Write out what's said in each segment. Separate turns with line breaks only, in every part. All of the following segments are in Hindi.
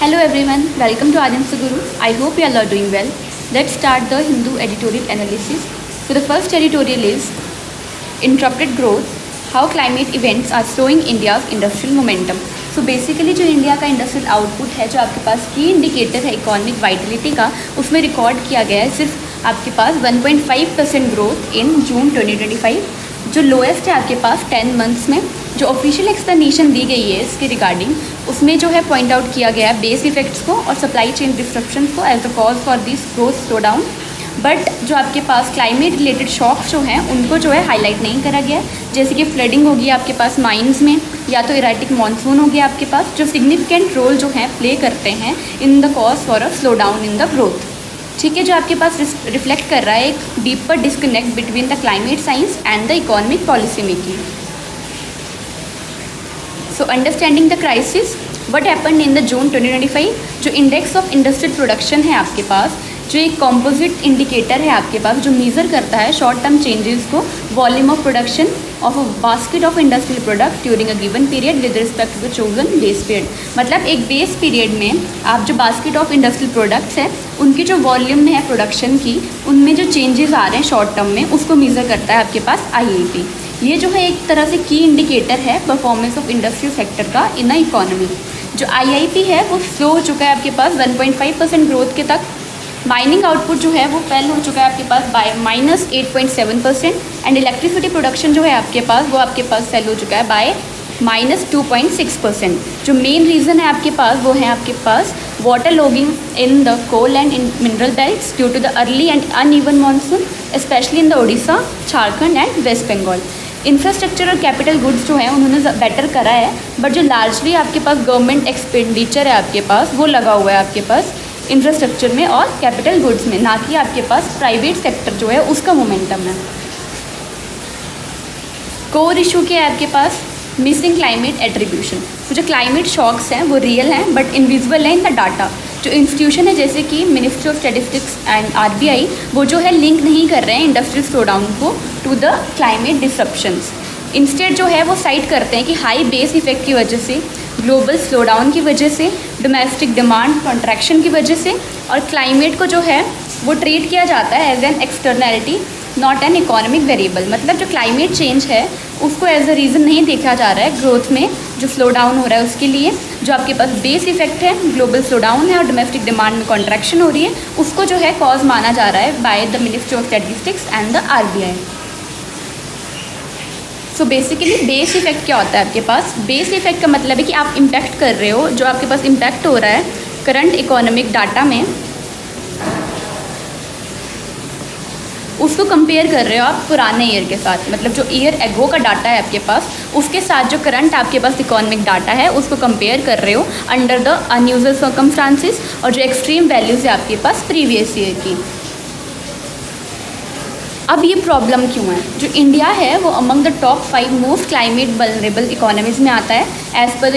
Hello everyone, welcome to Adyan Guru. I hope you all are doing well. Let's start the Hindu editorial analysis. So the first editorial is Interrupted Growth, How Climate Events are Slowing India's Industrial Momentum. So basically जो इंडिया का इंडस्ट्रियल आउटपुट है, जो आपके पास की इंडिकेटर है इकोनॉमिक वाइटलिटी का, उसमें रिकॉर्ड किया गया है सिर्फ आपके पास 1.5% ग्रोथ इन जून 2025, जो लोएस्ट है आपके पास 10 मंथ्स में। जो ऑफिशियल एक्सप्लेनेशन दी गई है इसके रिगार्डिंग, उसमें जो है पॉइंट आउट किया गया है बेस इफेक्ट्स को और सप्लाई चेन डिस्ट्रप्शन को as the cause for this growth slow down. But जो आपके पास क्लाइमेट रिलेटेड शॉक्स जो हैं उनको जो है हाईलाइट नहीं करा गया है, जैसे कि फ्लडिंग होगी आपके पास माइंस में, या तो इरेटिक मानसून हो गया आपके पास, जो सिग्निफिकेंट रोल जो है प्ले करते हैं in the cause for a slow down in the growth. ठीक है, जो आपके पास रिफ्लेक्ट कर रहा है एक deeper disconnect between the climate science and the economic policy making. So understanding the crisis, what happened in the June 2025, जो इंडेक्स ऑफ इंडस्ट्रियल प्रोडक्शन है आपके पास, जो एक कॉम्पोजिट इंडिकेटर है आपके पास, जो मेज़र करता है शॉर्ट टर्म चेंजेस को, volume of production of a basket of industrial product during a given period with respect to the chosen base period. मतलब एक बेस पीरियड में आप जो बास्केट ऑफ इंडस्ट्रियल प्रोडक्ट्स हैं उनकी जो वॉल्यूम में है प्रोडक्शन की, उनमें जो चेंजेस आ रहे हैं शॉर्ट टर्म में, उसको मेज़र करता है आपके पास IIP। ये जो है एक तरह से की इंडिकेटर है परफॉर्मेंस ऑफ इंडस्ट्रियल सेक्टर का इन अ इकोनॉमी। जो IIP है वो स्लो हो चुका है आपके पास 1.5% ग्रोथ के तक। माइनिंग आउटपुट जो है वो फेल हो चुका है आपके पास बाय -8.7%, एंड इलेक्ट्रिसिटी प्रोडक्शन जो है आपके पास वो आपके पास फेल हो चुका है बाय -2.6%। जो मेन रीज़न है आपके पास वो है आपके पास water logging in the coal and in mineral belts due to the early and uneven monsoon, specially in the Odisha, Jharkhand and West Bengal. Infrastructure और कैपिटल गुड्स जो है उन्होंने बेटर करा है, बट जो लार्जली आपके पास गवर्नमेंट एक्सपेंडिचर है आपके पास वो लगा हुआ है आपके पास इंफ्रास्ट्रक्चर में और कैपिटल गुड्स में, ना कि आपके पास प्राइवेट सेक्टर जो है उसका मोमेंटम है। कोर इशू क्या है आपके पास? Missing climate attribution. तो जो क्लाइमेट शॉक्स हैं वो रियल हैं बट इनविजिबल है इन द डाटा। जो इंस्टीट्यूशन है जैसे कि ministry of statistics and RBI, वो जो है लिंक नहीं कर रहे हैं इंडस्ट्रियल स्लो डाउन को to the climate disruptions. Instead जो है वो साइट करते हैं कि हाई बेस इफेक्ट की वजह से, ग्लोबल स्लो डाउन की वजह से, डोमेस्टिक डिमांड कॉन्ट्रैक्शन की वजह से, और क्लाइमेट को जो है वो ट्रीट किया जाता है as an externality not an economic variable. मतलब जो क्लाइमेट चेंज है उसको एज अ रीज़न नहीं देखा जा रहा है ग्रोथ में जो स्लो डाउन हो रहा है उसके लिए। जो आपके पास बेस इफेक्ट है, ग्लोबल स्लो डाउन है और डोमेस्टिक डिमांड में कॉन्ट्रैक्शन हो रही है, उसको जो है कॉज माना जा रहा है by the ministry of statistics and the RBI। So basically base effect क्या होता है आपके पास? बेस इफेक्ट का मतलब है कि आप इम्पैक्ट कर रहे हो, जो आपके पास इम्पैक्ट हो रहा है करंट इकोनॉमिक डाटा में, उसको कंपेयर कर रहे हो आप पुराने ईयर के साथ। मतलब जो ईयर एगो का डाटा है आपके पास उसके साथ जो करंट आपके पास इकोनॉमिक डाटा है उसको कंपेयर कर रहे हो अंडर द अनयूजुअल सर्कमस्टांसिस, और जो एक्सट्रीम वैल्यूज़ है आपके पास प्रीवियस ईयर की। अब ये प्रॉब्लम क्यों है? जो इंडिया है वो among the top 5 most climate vulnerable economies में आता है as per the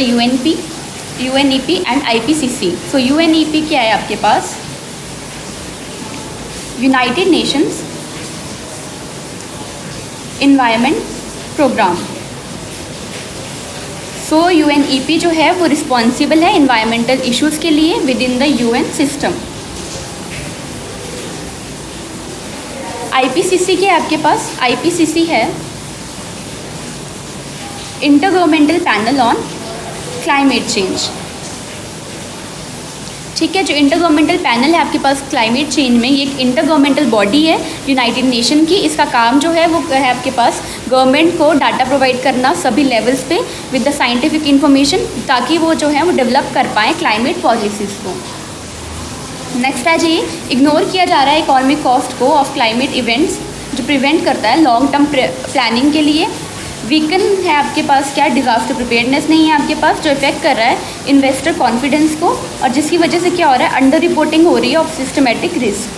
UNEP and IPCC। So UNEP क्या है आपके पास? United Nations Environment Programme. So UNEP जो है वो रिस्पॉन्सिबल है इन्वायरमेंटल इश्यूज़ के लिए with in the UN system. IPCC क्या है आपके पास? IPCC है inter governmental panel on climate change. ठीक है, जो इंटर गवर्नमेंटल पैनल है आपके पास क्लाइमेट चेंज में, ये एक इंटर गवर्नमेंटल बॉडी है यूनाइटेड नेशन की। इसका काम जो है वो है आपके पास गवर्नमेंट को डाटा प्रोवाइड करना सभी लेवल्स पे विद द साइंटिफिक इंफॉर्मेशन, ताकि वो जो है वो डेवलप कर पाएँ क्लाइमेट पॉलिसीज़ को। नेक्स्ट है जी, इग्नोर किया जा रहा है इकोनॉमिक कॉस्ट को ऑफ क्लाइमेट इवेंट्स, जो प्रिवेंट करता है लॉन्ग टर्म प्लानिंग के लिए। वीकन है आपके पास क्या? डिज़ास्टर प्रिपेयर्डनेस नहीं है आपके पास, जो इफेक्ट कर रहा है इन्वेस्टर कॉन्फिडेंस को, और जिसकी वजह से क्या हो रहा है? अंडर रिपोर्टिंग हो रही है of systematic risk.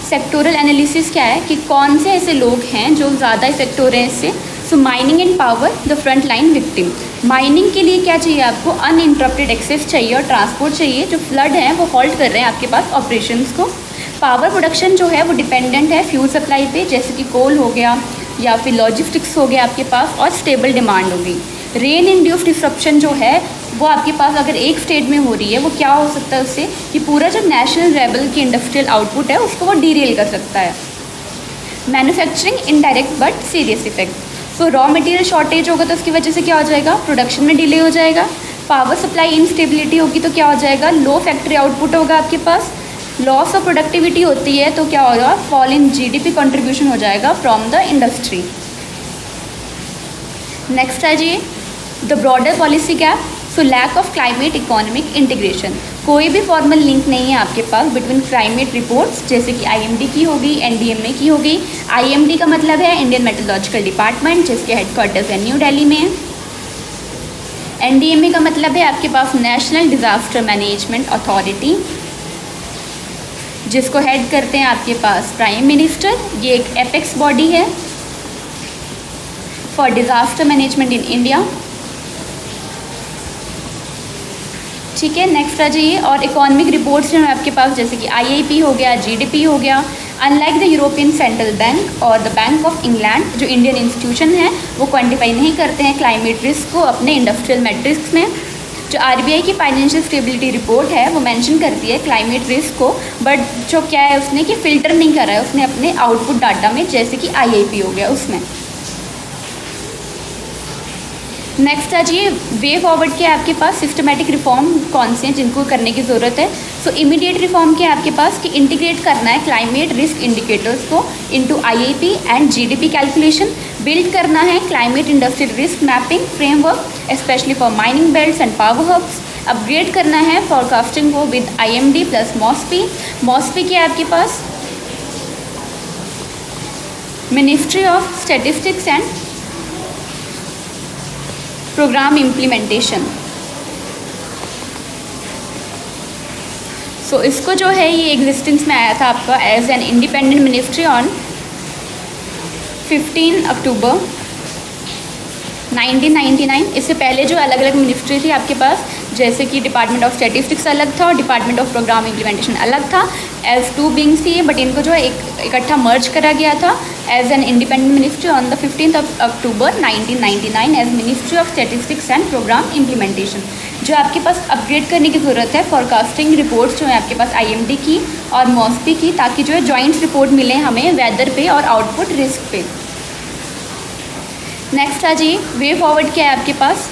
Sectoral analysis क्या है कि कौन से ऐसे लोग हैं जो ज़्यादा इफेक्ट हो रहे हैं इससे। So mining and power the front line victim. Mining के लिए क्या चाहिए आपको? अनइंटरप्टेड एक्सेस चाहिए और ट्रांसपोर्ट चाहिए। जो फ्लड है वो हॉल्ट कर रहे हैं आपके पास ऑपरेशंस को। पावर प्रोडक्शन जो है वो डिपेंडेंट है फ्यूल सप्लाई पे, जैसे कि कोल हो गया या फिर लॉजिस्टिक्स हो गया आपके पास, और स्टेबल डिमांड होगी। रेन इंड्यूस्ड डिसरप्शन जो है वो आपके पास अगर एक स्टेट में हो रही है, वो क्या हो सकता है उससे कि पूरा जो नेशनल लेवल की इंडस्ट्रियल आउटपुट है उसको वो डीरेल कर सकता है। Manufacturing indirect but serious effect, so raw material shortage होगा तो उसकी वजह से क्या हो जाएगा, प्रोडक्शन में डिले हो जाएगा। पावर सप्लाई इनस्टेबिलिटी होगी तो क्या हो जाएगा, लो फैक्ट्री आउटपुट होगा आपके पास। लॉस ऑफ प्रोडक्टिविटी होती है तो क्या होगा, फॉल इन जीडीपी कंट्रीब्यूशन हो जाएगा फ्रॉम द इंडस्ट्री। नेक्स्ट है जी the broader policy gap, so lack of climate economic integration, कोई भी फॉर्मल लिंक नहीं है आपके पास बिटवीन क्लाइमेट रिपोर्ट्स, जैसे कि आईएमडी की होगी, एनडीएमए की होगी। आईएमडी का मतलब है इंडियन मेट्रोलॉजिकल डिपार्टमेंट, जिसके हेडक्वार्टर्स है न्यू दिल्ली में। एनडीएमए का मतलब है आपके पास नेशनल डिजास्टर मैनेजमेंट अथॉरिटी, जिसको हेड करते हैं आपके पास प्राइम मिनिस्टर। ये एक एपेक्स बॉडी है for disaster management in India. ठीक है, नेक्स्ट आ जाइए। और इकोनॉमिक रिपोर्ट्स जो है आपके पास, जैसे कि आईआईपी हो गया, जीडीपी हो गया। Unlike the European central bank और द बैंक ऑफ इंग्लैंड, जो इंडियन इंस्टीट्यूशन है वो क्वान्टिफाई नहीं करते हैं क्लाइमेट रिस्क को अपने इंडस्ट्रियल मैट्रिक्स में। जो आरबीआई की फाइनेंशियल स्टेबिलिटी रिपोर्ट है वो मेंशन करती है क्लाइमेट रिस्क को, बट जो क्या है उसने कि फ़िल्टर नहीं करा है उसने अपने आउटपुट डाटा में, जैसे कि आईआईपी हो गया उसमें। नेक्स्ट आ जाइए वे फॉरवर्ड के आपके पास सिस्टमेटिक रिफॉर्म कौन से हैं जिनको करने की ज़रूरत है। सो इमीडिएट रिफॉर्म के आपके पास कि इंटीग्रेट करना है क्लाइमेट रिस्क इंडिकेटर्स को into IIP and GDP calculation. Build करना है climate industrial risk mapping framework specially for mining belts and power hubs. Upgrade करना है फॉरकास्टिंग को with IMD plus MoSPI. MoSPI के आपके पास ministry of statistics and programme implementation. So इसको जो है ये एग्जिस्टेंस में आया था आपका as an independent ministry on 15 October 1999। इससे पहले जो अलग अलग मिनिस्ट्री थी आपके पास, जैसे कि डिपार्टमेंट ऑफ स्टैटिस्टिक्स अलग था और डिपार्टमेंट ऑफ प्रोग्राम इम्प्लीमेंटेशन अलग था, एज टू बिंग्स थी, बट इनको जो है इकट्ठा मर्ज करा गया था as an independent ministry on the 15 October 1999 as ministry of statistics and programme implementation. जो आपके पास अपग्रेड करने की ज़रूरत है फॉरकास्टिंग रिपोर्ट्स जो है आपके पास आईएमडी की और मॉस्पी की, ताकि जो है जॉइंट रिपोर्ट मिले हमें वेदर पे और आउटपुट रिस्क पे। नेक्स्ट आ जाइए वे फॉरवर्ड क्या है आपके पास।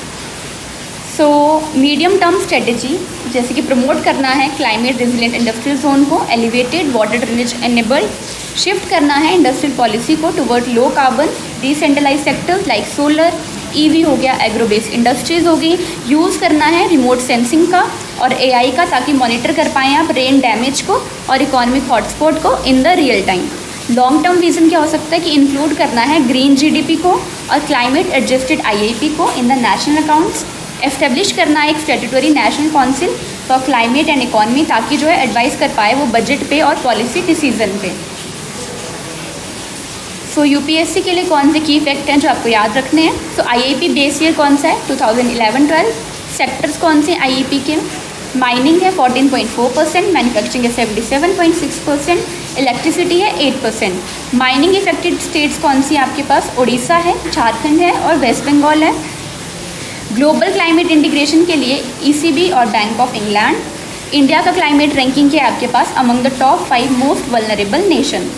सो मीडियम टर्म स्ट्रेटजी, जैसे कि प्रमोट करना है क्लाइमेट रेजिलिएंट इंडस्ट्रियल जोन को, elevated water drainage enabled, shift करना है इंडस्ट्रियल पॉलिसी को toward low carbon decentralise sectors like solar, EV हो गया, एग्रो बेस्ड इंडस्ट्रीज़ होगी। यूज़ करना है रिमोट सेंसिंग का और एआई का, ताकि मॉनिटर कर पाएँ आप रेन डैमेज को और इकोनॉमिक हॉटस्पॉट को in the real time. Long term vision क्या हो सकता है कि इंक्लूड करना है ग्रीन जीडीपी को और क्लाइमेट एडजस्टेड आईआईपी को in the national accounts. Establish करना है एक statutory national council for climate and economy, ताकि जो है एडवाइस कर पाए वो बजट पे और पॉलिसी डिसीजन पे। सो यूपीएससी के लिए कौन से की फैक्ट हैं जो आपको याद रखने हैं। सो आईआईपी बेस ईयर कौन सा है 2011-12। सेक्टर्स कौन से आईआईपी के, माइनिंग है 14.4%, मैन्युफैक्चरिंग है 77.6%, इलेक्ट्रिसिटी है 8%। माइनिंग इफेक्टेड स्टेट्स कौन सी आपके पास, उड़ीसा है, झारखंड है और वेस्ट बंगाल है। ग्लोबल क्लाइमेट इंटीग्रेशन के लिए ईसीबी और बैंक ऑफ इंग्लैंड। इंडिया का क्लाइमेट रैंकिंग क्या है आपके पास, among the top 5 most vulnerable nation.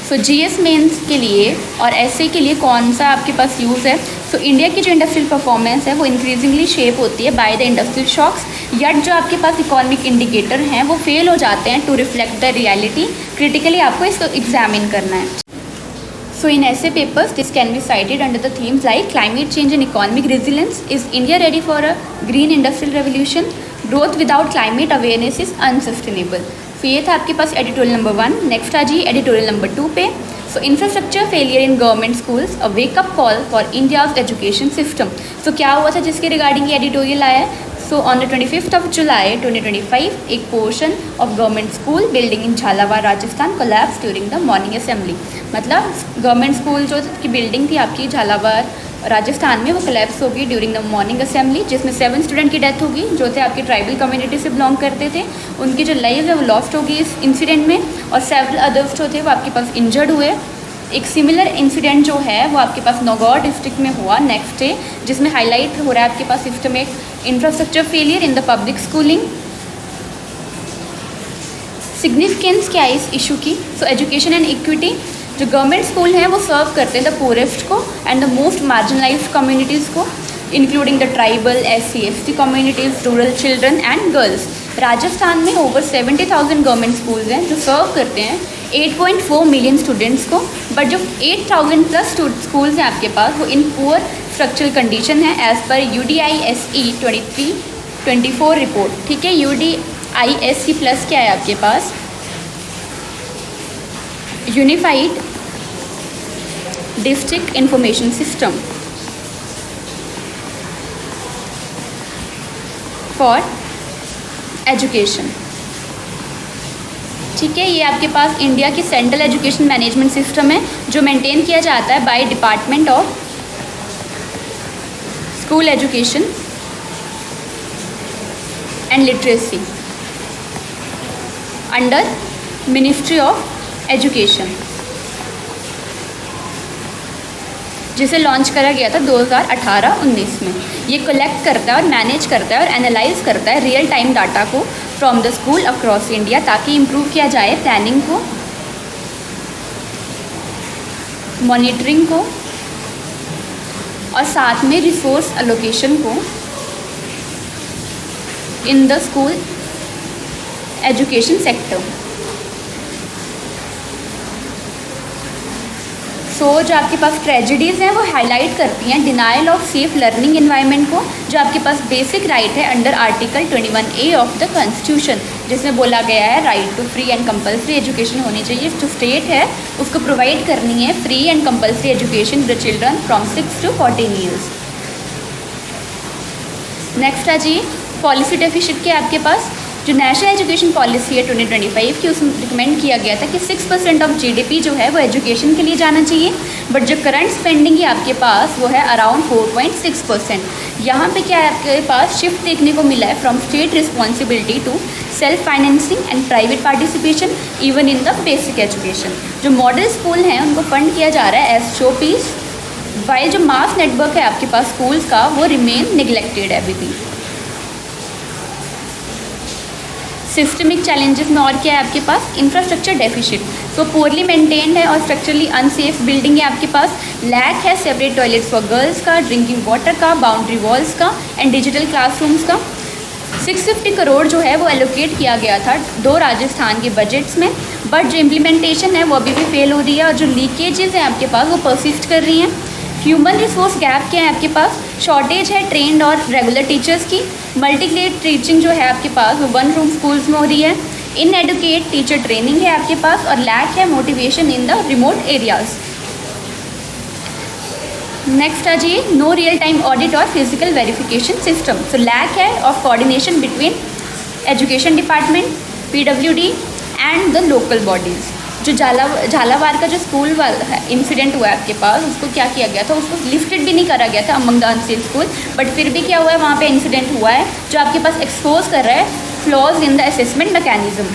So GS mains के लिए और एसए के लिए कौन सा आपके पास यूज़ है। सो इंडिया की जो इंडस्ट्रियल परफॉर्मेंस है वो इंक्रीजिंगली शेप होती है by the industrial shocks, yet जो आपके पास इकोनॉमिक इंडिकेटर हैं वो फेल हो जाते हैं to reflect the reality. Critically आपको इसको एग्जामिन करना है। So in essay papers, this can be cited under the themes like climate change and economic resilience. Is India ready for a green industrial revolution? Growth without climate awareness is unsustainable. So ये था आपके पास एडिटोरियल नंबर 1। नेक्स्ट आ जाइए एडिटोरियल नंबर 2 पे। So infrastructure failure in government schools, a wake up call for India's education system. So क्या हुआ था जिसके रिगार्डिंग ये एडिटोरियल आया है। So on the 25th of July 2025, एक portion of government school building in Jhalawar Rajasthan collapse during the morning assembly. मतलब गवर्नमेंट स्कूल जो की बिल्डिंग थी आपकी झालावाड़ राजस्थान में, वो कोलैप्स होगी ड्यूरिंग द मॉर्निंग असेंबली, जिसमें 7 स्टूडेंट की डेथ होगी जो थे आपकी ट्राइबल कम्युनिटी से बिलोंग करते थे। उनकी जो लाइफ है वो लॉस्ट होगी इस इंसिडेंट में, और सेवरल अदर्स जो थे वो आपके पास इंजर्ड हुए। एक सिमिलर इंसिडेंट जो है वो आपके पास नौगौर डिस्ट्रिक्ट में हुआ नेक्स्ट डे, जिसमें हाईलाइट हो रहा है आपके पास systemic infrastructure failure in the public schooling. Significance क्या है इस इशू की? सो एजुकेशन एंड इक्विटी, जो गवर्नमेंट स्कूल हैं वो सर्व करते हैं द पुअरेस्ट को and the most marginalised communities को, including the tribal, SC ST communities, rural children and girls. Rajasthan में ओवर 70,000 गवर्नमेंट स्कूल्स हैं जो सर्व करते हैं 8.4 मिलियन स्टूडेंट्स को, बट जो 8,000 प्लस स्कूल्स हैं आपके पास वो इन पुअर स्ट्रक्चरल कंडीशन है एज पर UDISE 23-24 रिपोर्ट। ठीक है, UDISE प्लस क्या है आपके पास? Unified district information system for education. ठीक है, ये आपके पास इंडिया की सेंट्रल एजुकेशन मैनेजमेंट सिस्टम है जो मेंटेन किया जाता है by department of school education and literacy under ministry of education, जिसे लॉन्च करा गया था 2018-19 में। ये कलेक्ट करता है और मैनेज करता है और एनालाइज करता है रियल टाइम डाटा को from the school across India, ताकि इम्प्रूव किया जाए प्लानिंग को, मॉनिटरिंग को और साथ में रिसोर्स एलोकेशन को in the school education sector. So जो आपके पास ट्रेजेडीज़ हैं वो हाईलाइट करती हैं denial of safe learning environment को, जो आपके पास बेसिक राइट है under article 21A of the constitution, जिसमें बोला गया है right to free and compulsory education होनी चाहिए। जो स्टेट है उसको प्रोवाइड करनी है free and compulsory education the children from 6 to 14 years. Next आ जाइए, पॉलिसी डेफिसिट क्या है आपके पास? जो नेशनल एजुकेशन पॉलिसी है 2025 की, उसमें रिकमेंड किया गया था कि 6% ऑफ GDP जो है वो एजुकेशन के लिए जाना चाहिए, बट जो करंट स्पेंडिंग है आपके पास वो है अराउंड 4.6%। यहाँ पे क्या है आपके पास शिफ्ट देखने को मिला है from state responsibility to self financing and private participation even in the basic education. जो मॉडल स्कूल हैं उनको फंड किया जा रहा है एज शो पीस, वाइल जो मास नेटवर्क है आपके पास स्कूल्स का वो remain neglected everything. Systemic challenges में और क्या है आपके पास? इंफ्रास्ट्रक्चर डेफिशिट, तो पोरली मेंटेन्ड है और स्ट्रक्चरली अनसेफ बिल्डिंग है आपके पास, लैक है सेपरेट टॉयलेट्स फॉर गर्ल्स का, ड्रिंकिंग वाटर का, बाउंड्री वॉल्स का एंड डिजिटल क्लासरूम्स का। 650 करोड़ जो है वो एलोकेट किया गया था 2 राजस्थान के बजट्स में, बट जो इम्प्लीमेंटेशन है वो अभी भी फेल हो रही है और जो लीकेजेस हैं आपके पास वो परसिस्ट कर रही हैं। ह्यूमन रिसोर्स गैप क्या है आपके पास? शॉर्टेज है ट्रेंड और रेगुलर टीचर्स की, मल्टीग्रेड टीचिंग जो है आपके पास वो 1 रूम स्कूल्स में हो रही है, इनएडुकेट टीचर ट्रेनिंग है आपके पास और लैक है motivation in the remote areas. Next आ जाइए, नो रियल टाइम ऑडिट और physical verification system, so lack है of coordination between education department, PWD and the local bodies. जो झालावाड़ का जो स्कूल वाला इंसिडेंट हुआ है आपके पास, उसको क्या किया गया था? उसको लिफ्टेड भी नहीं करा गया था among the unsafe school, but फिर भी क्या हुआ है वहाँ पे इंसिडेंट हुआ है जो आपके पास एक्सपोज कर रहा है flaws in the assessment mechanism.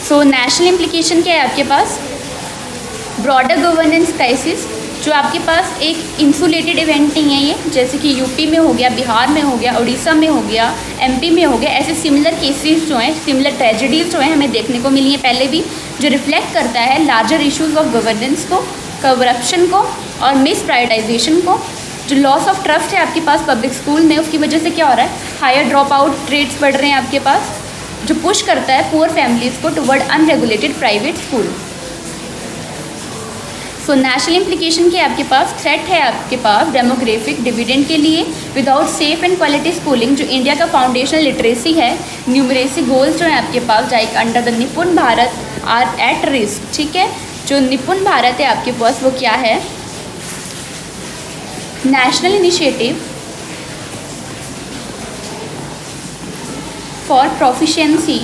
So national implication क्या है आपके पास? ब्रॉडर गवर्नेंस क्राइसिस, जो आपके पास एक इंसुलेटेड इवेंट नहीं है ये, जैसे कि यूपी में हो गया, बिहार में हो गया, उड़ीसा में हो गया, MP में हो गया, ऐसे सिमिलर केसेस जो हैं, सिमिलर ट्रेजेडीज़ जो हैं हमें देखने को मिली हैं पहले भी, जो रिफ्लेक्ट करता है लार्जर इश्यूज ऑफ गवर्नेंस को, करप्शन को और मिस प्रायोरिटाइजेशन को। जो लॉस ऑफ ट्रस्ट है आपके पास पब्लिक स्कूल में, उसकी वजह से क्या हो रहा है? हायर ड्रॉप आउट रेट्स बढ़ रहे हैं आपके पास, जो पुश करता है पुअर फैमिलीज़ को toward unregulated private school. So national implication के आपके पास थ्रेट है आपके पास डेमोग्राफिक डिविडेंड के लिए, without safe and quality schooling जो इंडिया का फाउंडेशनल लिटरेसी है, न्यूमरेसी गोल्स जो है आपके पास लाइक अंडर द निपुण भारत आर एट रिस्क। ठीक है, जो निपुण भारत है आपके पास वो क्या है? National initiative for proficiency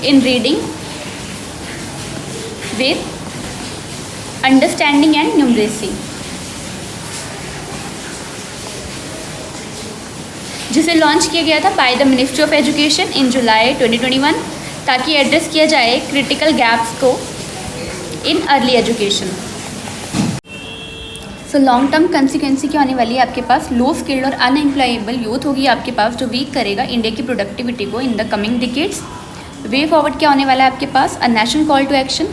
in reading with understanding and numeracy, जिसे लॉन्च किया गया था by the ministry of education in July 2021। ताकि एड्रेस किया जाए क्रिटिकल गैप्स को in early education. So long term consequence क्या होने वाली है आपके पास, लो स्किल्ड और अनएम्प्लॉयबल यूथ होगी आपके पास, जो वीक करेगा इंडिया की प्रोडक्टिविटी को in the coming decades. Way forward क्या होने वाला है आपके पास, a national call to action.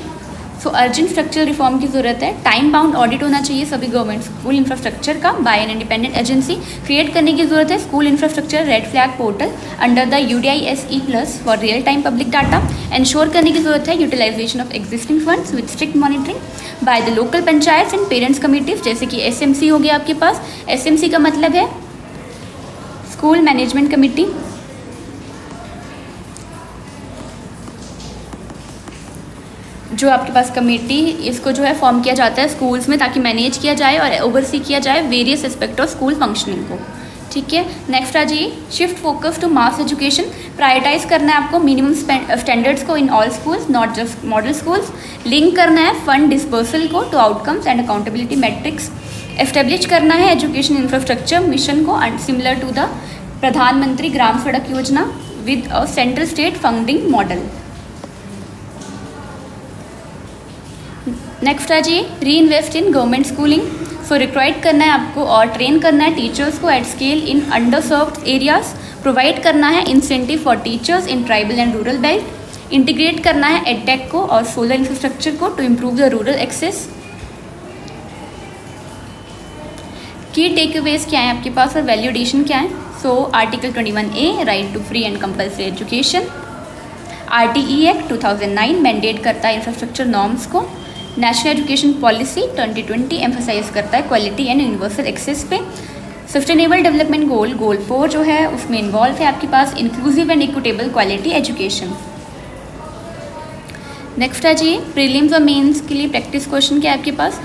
So urgent structural reform की जरूरत है। टाइम बाउंड ऑडिट होना चाहिए सभी गवर्नमेंट स्कूल इंफ्रास्ट्रक्चर का by an independent agency. Create करने की जरूरत है school infrastructure red flag portal under the UDISE+ for real time public data. Ensure करने की जरूरत है utilisation of existing funds with strict monitoring by the local panchayat and parents committees, जैसे कि SMC हो गया आपके पास। SMC का मतलब है स्कूल मैनेजमेंट कमेटी। जो आपके पास कमेटी, इसको जो है फॉर्म किया जाता है स्कूल्स में ताकि मैनेज किया जाए और ओवरसी किया जाए various aspect of school functioning को। ठीक है, नेक्स्ट आ जाइए, shift focus to mass education. Prioritise करना है आपको मिनिमम स्टैंडर्ड्स को in all schools, not just model schools. Link करना है फंड डिस्पर्सल को to outcomes and accountability matrix. Establish करना है एजुकेशन इंफ्रास्ट्रक्चर मिशन को similar to the Pradhan Mantri Gram Sadak Yojana with a central state funding model. Next आ जाइए, री invest in government schooling. So recruit करना है आपको और ट्रेन करना है टीचर्स को at scale in underserved areas. Provide करना है incentive for teachers in tribal and rural belt. Integrate करना है एडटेक को और सोलर इंफ्रास्ट्रक्चर को to improve the rural access. Key takeaways क्या है आपके पास और वैल्यू एडिशन क्या है। So article 21A right to free and compulsory education. RTE act 2009 mandate करता है इंफ्रास्ट्रक्चर नॉर्म्स को। नेशनल एजुकेशन पॉलिसी 2020 एम्फसाइज करता है क्वालिटी एंड यूनिवर्सल एक्सेस पे। सस्टेनेबल डेवलपमेंट गोल 4 जो है उसमें इन्वॉल्व है आपके पास inclusive and equitable quality education. Next आ जाइए, प्रीलिम्स और मेंस के लिए प्रैक्टिस क्वेश्चन क्या है आपके पास।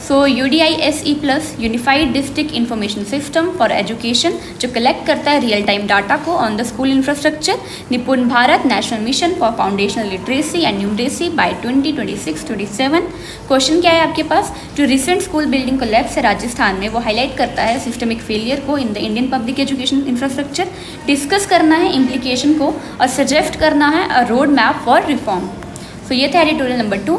So UDISE+ unified district information system for education, जो कलेक्ट करता है रियल टाइम डाटा को on the school infrastructure. Nipun Bharat national mission for foundational literacy and numeracy by 2026-27। Question क्या है आपके पास, जो रिसेंट स्कूल बिल्डिंग कोलैप्स है राजस्थान में, वो हाईलाइट करता है सिस्टमिक फेलियर को in the Indian public education infrastructure. Discuss करना है इम्प्लीकेशन को और सजेस्ट करना है अ रोड मैप फॉर रिफॉर्म। सो ये था editorial number 2।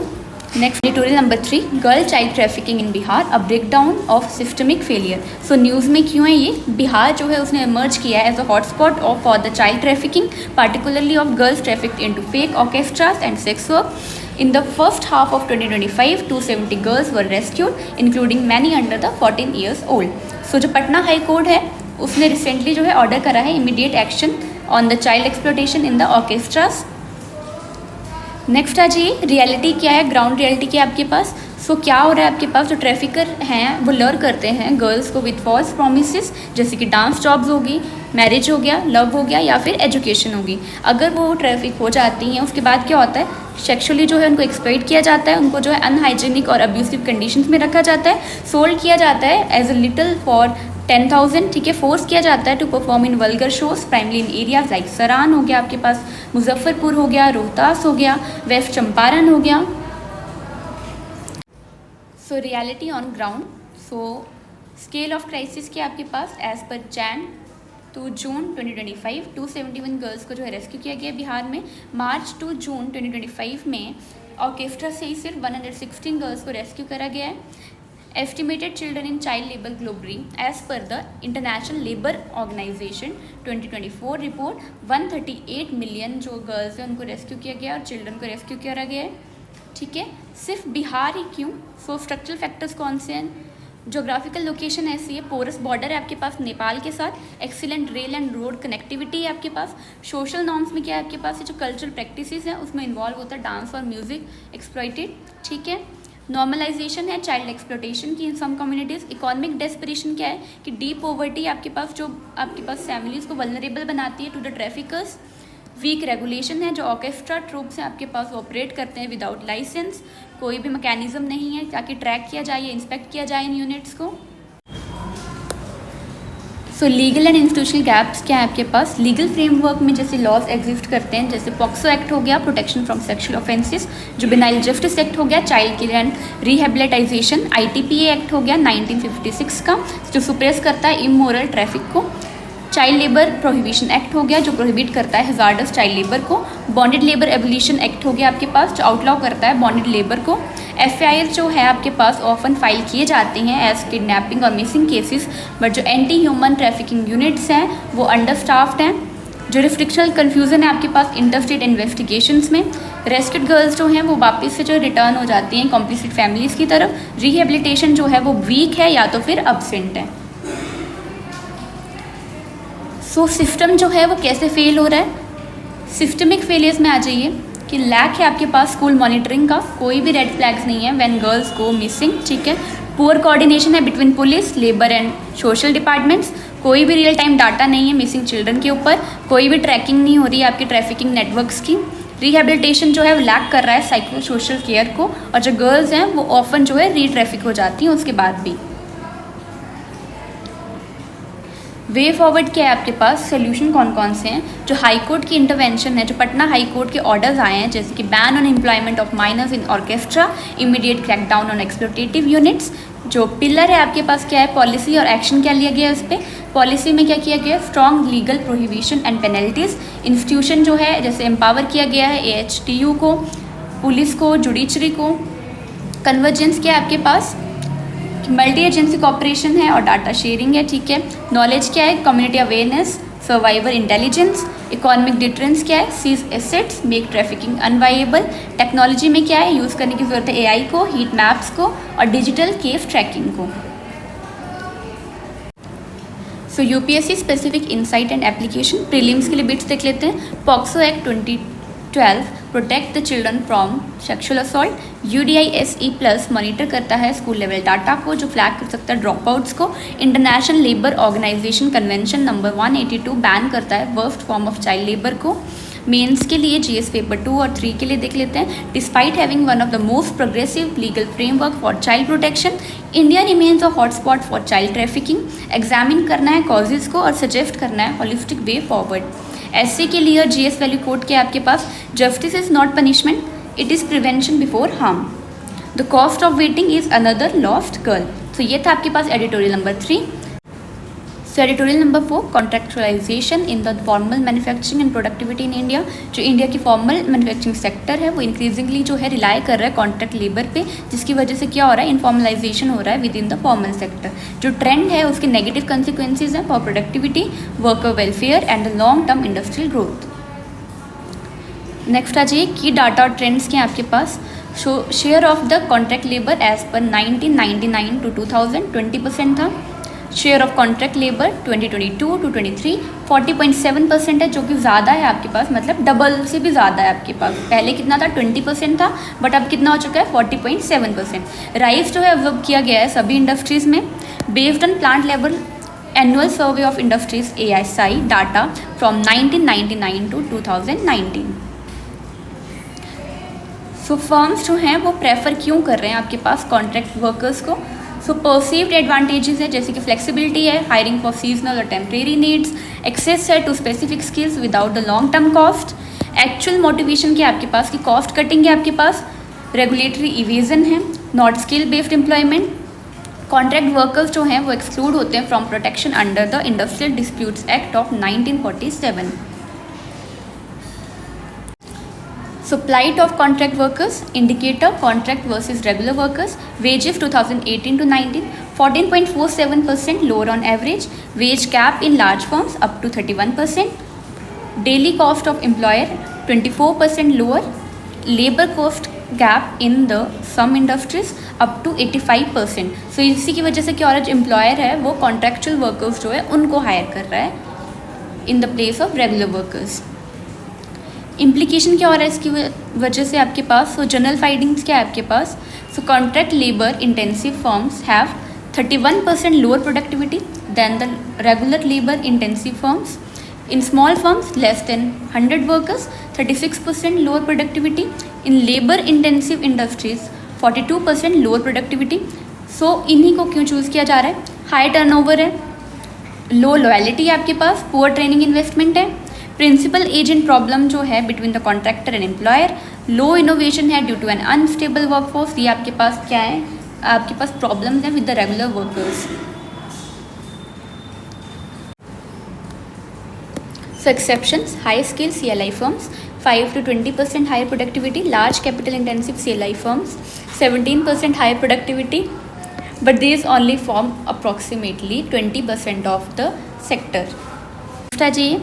Next editorial number 3, girl child trafficking in Bihar, a breakdown of systemic failure. So news में क्यों है ये, बिहार जो है उसने इमर्ज किया है as a hotspot of for the child trafficking, particularly of girls trafficked into fake orchestras and sex work. In the first half of 2025, 270 girls were rescued, including many under the 14 years old. So जो पटना हाई कोर्ट है उसने रिसेंटली जो है ऑर्डर करा है immediate action on the child exploitation in the orchestras. Next आ जाइए, रियलिटी क्या है, ग्राउंड रियलिटी क्या है आपके पास। सो क्या हो रहा है आपके पास, जो ट्रैफिकर हैं वो लर करते हैं गर्ल्स को विद फॉल्स प्रोमिसेस, जैसे कि डांस जॉब्स होगी, मैरिज हो गया, लव हो गया या फिर एजुकेशन होगी। अगर वो ट्रैफिक हो जाती हैं उसके बाद क्या होता है, सेक्सुअली जो है उनको एक्सप्लॉइट किया जाता है, उनको जो है अनहाइजीनिक और अब्यूसिव कंडीशंस में रखा जाता है, सोल्ड किया जाता है एज अ लिटिल फॉर 10,000। ठीक है, फोर्स किया जाता है to perform in vulgar shows primarily in areas like Saran हो गया आपके पास, मुजफ्फरपुर हो गया, रोहतास हो गया, वेस्ट चंपारण हो गया। So reality on ground. So scale of crisis क्या आपके पास, as per Jain to June 2025 271 girls को जो है रेस्क्यू किया गया बिहार में। मार्च टू जून 2025 में ऑर्केस्ट्रा से ही सिर्फ 116 गर्ल्स को रेस्क्यू करा गया है। Estimated children in child labour globally as per the international labour organisation 2024 report 138 million जो गर्ल्स हैं उनको रेस्क्यू किया गया और चिल्ड्रन को रेस्क्यू करा गया है। ठीक है, सिर्फ बिहार ही क्यों, सो स्ट्रक्चरल फैक्टर्स कौन से हैं, जोग्राफिकल लोकेशन ऐसी है, पोरस बॉर्डर है आपके पास नेपाल के साथ, excellent rail and road connectivity है आपके पास। सोशल नॉर्म्स में क्या है आपके पास, ये जो कल्चरल प्रैक्टिसेस हैं उसमें इन्वॉल्व होता है डांस और म्यूजिक एक्सप्लॉइटेड। ठीक है, नॉर्मलाइजेशन है चाइल्ड एक्सप्लॉयटेशन की इन सम कम्युनिटीज़। इकोनॉमिक डेस्परेशन क्या है कि डीप पॉवर्टी आपके पास जो आपके पास फैमिलीज़ को वल्नरेबल बनाती है to the traffickers. Weak regulation है, जो ऑर्केस्ट्रा ट्रूप्स हैं आपके पास वो ऑपरेट करते हैं विदाउट लाइसेंस, कोई भी मैकेनिज्म नहीं है ताकि ट्रैक किया जाए या इंस्पेक्ट किया जाए इन यूनिट्स को। सो लीगल एंड इंस्टीट्यूशनल गैप्स क्या है आपके पास, लीगल फ्रेमवर्क में जैसे लॉज एग्जिस्ट करते हैं, जैसे पॉक्सो एक्ट हो गया protection from sexual offences, juvenile justice act हो गया child care and rehabilitation, ITPA act हो गया 1956 का जो सुप्रेस करता है इमोरल ट्रैफिक को, चाइल्ड लेबर प्रोहिबिशन एक्ट हो गया जो प्रोहिबिट करता है हजार्डस चाइल्ड लेबर को, बॉन्डेड लेबर एबोलिशन एक्ट हो गया आपके पास, जो आउटलॉ करता है बॉन्डेड लेबर को। FIR जो है आपके पास ऑफन फाइल किए जाते हैं एज किडनैपिंग और मिसिंग केसेस, बट जो एंटी ह्यूमन ट्रैफिकिंग यूनिट्स हैं वो अंडर स्टाफ्ड हैं। जो रिस्ट्रिक्शनल कन्फ्यूज़न है आपके पास इंटरस्टेट इन्वेस्टिगेशंस में। रेस्क्यूड गर्ल्स जो हैं वो वापस से जो रिटर्न हो जाती हैं कॉम्प्लिसिट फैमिलीज़ की तरफ। रिहेबिलिटेशन जो है वो वीक है या तो फिर अब्सेंट है। सो सिस्टम जो है वो कैसे फेल हो रहा है, सिस्टमिक फेलियर्स में आ जाइए कि लैक है आपके पास स्कूल मॉनिटरिंग का, कोई भी रेड फ्लैग्स नहीं है व्हेन गर्ल्स गो मिसिंग, ठीक है। पुअर कोऑर्डिनेशन है between police, labour and social departments, कोई भी रियल टाइम डाटा नहीं है मिसिंग चिल्ड्रन के ऊपर, कोई भी ट्रैकिंग नहीं हो रही है आपकी ट्रैफिकिंग नेटवर्क्स की। रिहेबिलिटेशन जो है वो लैक कर रहा है साइको सोशल केयर को, और जो गर्ल्स हैं वो ऑफन जो है री ट्रैफिक हो जाती हैं उसके बाद भी। वे फॉरवर्ड क्या है आपके पास, सोल्यूशन कौन कौन से हैं। जो हाई कोर्ट की इंटरवेंशन है, जो पटना हाई कोर्ट के ऑर्डर्स आए हैं जैसे कि ban on employment of minors in orchestra, immediate crackdown on exploitative units. जो पिलर है आपके पास क्या है, पॉलिसी और एक्शन क्या लिया गया है उस पर। पॉलिसी में क्या किया गया है, strong legal prohibition and penalties. Institution जो है जैसे एम्पावर किया गया है AHTU को, पुलिस को, जुडिशरी को। कन्वर्जेंस क्या है आपके पास, मल्टी एजेंसी कॉपरेशन है और डाटा शेयरिंग है, ठीक है। नॉलेज क्या है, community awareness, survivor intelligence. Economic deterrence क्या है, seize assets, make trafficking unviable. Technology में क्या है, यूज़ करने की ज़रूरत है AI को, हीट मैप्स को और डिजिटल केस ट्रैकिंग को। सो UPSC specific insight and application, prelims के लिए बिट्स देख लेते हैं। POCSO act 2012 protect the children from sexual assault. UDISE+ monitor करता है स्कूल लेवल डाटा को, जो फ्लैग कर सकता है ड्रॉप आउट्स को। International labour organisation convention number 182 ban करता है worst form of child labour को। मेंस के लिए GS पेपर 2 और 3 के लिए देख लेते हैं। Despite having one of the most progressive legal framework for child protection, India remains a hotspot for child trafficking. Examine करना है कॉजेज़ को और सजेस्ट करना है हॉलिस्टिक वे फॉरवर्ड। SC के लिए GS वैल्यू कोड के आपके पास, justice is not punishment, it is prevention before harm. The cost of waiting is another lost girl. तो ये था आपके पास editorial number 3। So editorial number 4, contractualisation in the formal manufacturing and productivity in India. जो इंडिया की फॉर्मल मैन्युफैक्चरिंग सेक्टर है वो इंक्रीजिंगली जो है रिलाई कर रहा है कॉन्ट्रैक्ट लेबर पे, जिसकी वजह से क्या हो रहा है, इनफॉर्मलाइजेशन हो रहा है within the formal sector. जो ट्रेंड है उसके नेगेटिव कंसिक्वेंसेज हैं for productivity, worker welfare and the long term industrial growth. Next आ जाइए की डाटा और ट्रेंड्स के आपके पास। Share of the contract labour as per 1999 to 2000 20% था। Share of contract labour 2022 to 23 40.7% है, जो कि ज़्यादा है आपके पास, मतलब डबल से भी ज़्यादा है आपके पास। पहले कितना था, 20% था, बट अब कितना हो चुका है, 40.7%। राइज जो है ऑब्जर्व किया गया है सभी इंडस्ट्रीज़ में। Based on plant level annual survey of industries ASI data from 1999 to 2019। So firms जो हैं वो प्रेफर क्यों कर रहे हैं आपके पास कॉन्ट्रैक्ट वर्कर्स को। सो परसीव्ड एडवांटेजेस है जैसे कि फ्लेक्सिबिलिटी है, हायरिंग फॉर सीजनल और टेम्परेरी नीड्स, एक्सेस है to specific skills without the long term cost. Actual motivation क्या है आपके पास, कि कॉस्ट कटिंग है आपके पास। रेगुलेटरी इवेजन है, not skill based employment. Contract workers जो हैं वो एक्सक्लूड होते हैं from protection under the industrial disputes act of 1947। So plight of contract workers, indicator contract versus regular workers, wages 2018 to 19, 14.47% lower on average, wage cap in large firms up to 31%, daily cost of employer 24% lower, labor cost gap in the some industries up to 85%. So इसी की वजह से क्या हो रहा है, जो एम्प्लॉयर है वो कॉन्ट्रेक्चुअल वर्कर्स जो है उनको हायर कर रहा है in the place of regular workers. Implication क्या हो रहा है इसकी वजह से आपके पास। सो जनरल फाइंडिंग्स क्या है आपके पास। So contract labour intensive firms have 31% lower productivity than the regular labour intensive firms. In small firms less than 100 workers 36% lower productivity. In labour intensive industries 42% lower productivity. So इन्हीं को क्यों चूज़ किया जा रहा है, हाई टर्नओवर है, लो लॉयलिटी है आपके पास, पुअर ट्रेनिंग इन्वेस्टमेंट है, प्रिंसिपल एजेंट प्रॉब्लम जो है between the contractor and employer, low innovation है due to an unstable workforce. ये आपके पास क्या है, आपके पास प्रॉब्लम्स हैं with the regular workers. So exceptions, high skill CLI firms, 5 to 20% higher productivity. Large capital intensive CLI firms 17% higher productivity, but these only form approximately 20% of the sector. आ जाइए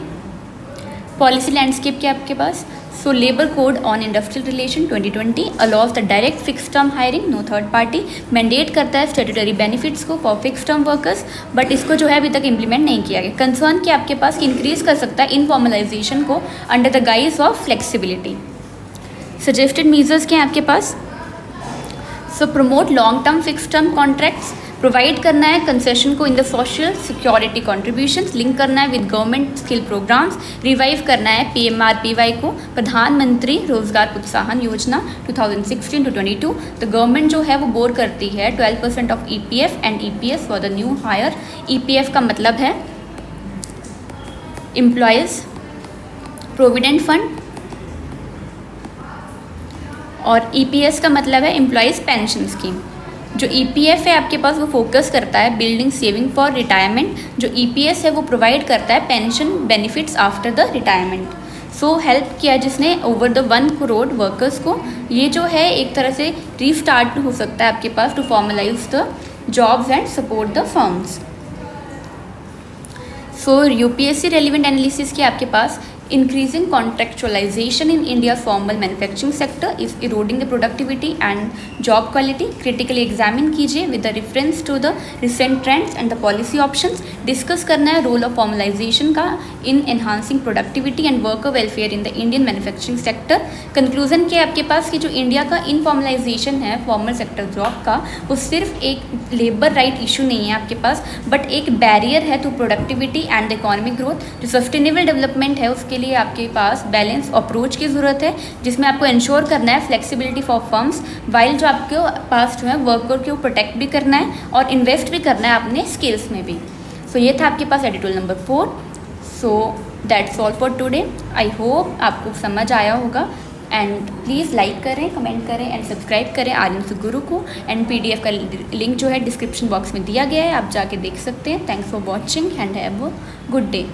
पॉलिसी लैंडस्केप के आपके पास. So labour code on industrial relation 2020 allows the direct fix term hiring, no third party. Mandate करता है स्टैट्यूटरी बेनिफिट्स को for fix term workers, but इसको जो है अभी तक इम्प्लीमेंट नहीं किया गया. कंसर्न कि आपके पास इंक्रीज कर सकता है इनफॉर्मलाइजेशन को under the guise of flexibility. Suggested measures क्या हैं आपके पास. So promote long term fix term contracts, provide करना है कंसेशन को in the social security contributions, link करना है with government skill programmes, revive करना है PMRPY को, प्रधानमंत्री रोजगार प्रोत्साहन योजना 2016 to 22. तो गवर्नमेंट जो है वो बोर करती है 12% of EPF and EPS for the new hire. EPF का मतलब है एम्प्लॉयज़ प्रोविडेंट फंड और EPS का मतलब है एम्प्लॉयज़ पेंशन स्कीम. जो EPF है आपके पास वो फोकस करता है बिल्डिंग सेविंग फॉर रिटायरमेंट. जो EPS है वो प्रोवाइड करता है pension benefits after the retirement. So help किया जिसने ओवर द 1 करोड़ वर्कर्स को. ये जो है एक तरह से रीस्टार्ट हो सकता है आपके पास to formalise the jobs and support the firms. So UPSC relevant analysis के आपके पास increasing contractualization in India's formal manufacturing sector is eroding the productivity and job quality. Critically examine कीजिए with the reference to the recent trends and the policy options. Discuss करना है role of formalization का in enhancing productivity and worker welfare in the Indian manufacturing sector. Conclusion क्या है आपके पास कि जो इंडिया का इनफॉर्मलाइजेशन है फॉर्मल सेक्टर जॉब का वो सिर्फ एक लेबर राइट इशू नहीं है आपके पास, बट एक बैरियर है to productivity and economic growth. जो सस्टेनेबल डेवलपमेंट है उसके लिए आपके पास बैलेंस अप्रोच की ज़रूरत है जिसमें आपको इंश्योर करना है फ्लेक्सिबिलिटी फॉर फर्म्स, वाइल जो आपके पास जो है वर्कर को प्रोटेक्ट भी करना है और इन्वेस्ट भी करना है अपने स्किल्स में भी. सो ये था आपके पास editorial number 4. So that's all for today. I hope आपको समझ आया होगा एंड प्लीज़ लाइक करें, कमेंट करें एंड सब्सक्राइब करें आर्यन सुगुरु को. एंड PDF का लिंक जो है डिस्क्रिप्शन बॉक्स में दिया गया है, आप जाके देख सकते हैं. Thanks for watching and have a good day.